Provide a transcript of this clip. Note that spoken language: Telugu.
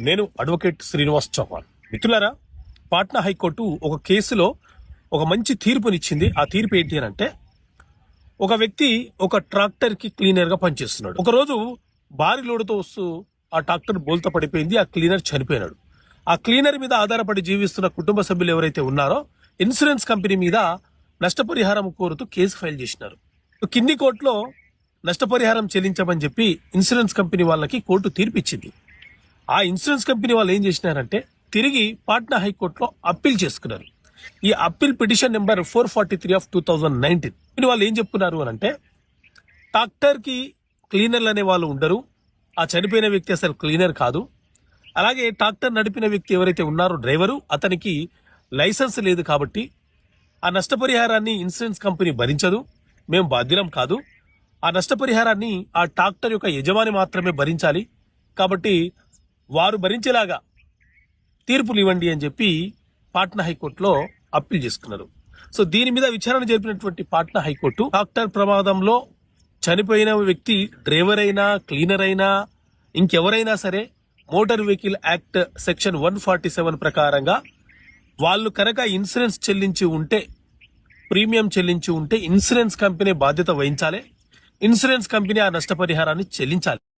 నేను అడ్వకేట్ శ్రీనివాస్ చౌహాన్. మిత్రులారా, పాట్నా హైకోర్టు ఒక కేసులో ఒక మంచి తీర్పునిచ్చింది. ఆ తీర్పు ఏంటి అని అంటే, ఒక వ్యక్తి ఒక ట్రాక్టర్ కి క్లీనర్ గా పనిచేస్తున్నాడు. ఒక రోజు భారీ లోడుతో వస్తూ ఆ ట్రాక్టర్ బోల్తా పడిపోయింది. ఆ క్లీనర్ చనిపోయినాడు. ఆ క్లీనర్ మీద ఆధారపడి జీవిస్తున్న కుటుంబ సభ్యులు ఎవరైతే ఉన్నారో ఇన్సూరెన్స్ కంపెనీ మీద నష్టపరిహారం కోరుతూ కేసు ఫైల్ చేసినారు. కింది కోర్టులో నష్టపరిహారం చెల్లించమని చెప్పి ఇన్సూరెన్స్ కంపెనీ వాళ్ళకి కోర్టు తీర్పిచ్చింది. ఆ ఇన్సూరెన్స్ కంపెనీ వాళ్ళు ఏం చేసినారంటే తిరిగి పాట్నా హైకోర్టులో అప్పీల్ చేసుకున్నారు. ఈ అప్పీల్ పిటిషన్ నెంబర్ 443 ఆఫ్ 2019. వాళ్ళు ఏం చెప్పుకున్నారు అని అంటే, ట్రాక్టర్ కి క్లీనర్లు అనే వాళ్ళు ఉండరు, ఆ చనిపోయిన వ్యక్తి అసలు క్లీనర్ కాదు, అలాగే ట్రాక్టర్ నడిపిన వ్యక్తి ఎవరైతే ఉన్నారో డ్రైవరు, అతనికి లైసెన్స్ లేదు కాబట్టి ఆ నష్టపరిహారాన్ని ఇన్సూరెన్స్ కంపెనీ భరించదు, మేము బాధ్యులం కాదు, ఆ నష్టపరిహారాన్ని ఆ ట్రాక్టర్ యొక్క యజమాని మాత్రమే భరించాలి, కాబట్టి వారు భరించేలాగా తీర్పులు ఇవ్వండి అని చెప్పి పాట్నా హైకోర్టులో అప్పీల్ చేసుకున్నారు. సో దీని మీద విచారణ జరిపినటువంటి పాట్నా హైకోర్టు, ట్రాక్టర్ ప్రమాదంలో చనిపోయిన వ్యక్తి డ్రైవర్ అయినా క్లీనర్ అయినా ఇంకెవరైనా సరే మోటార్ వెహికల్ యాక్ట్ సెక్షన్ 147 ప్రకారంగా వాళ్ళు కనుక ఇన్సూరెన్స్ చెల్లించి ఉంటే, ప్రీమియం చెల్లించి ఉంటే ఇన్సూరెన్స్ కంపెనీ బాధ్యత వహించాలి, ఇన్సూరెన్స్ కంపెనీ ఆ నష్టపరిహారాన్ని చెల్లించాలి.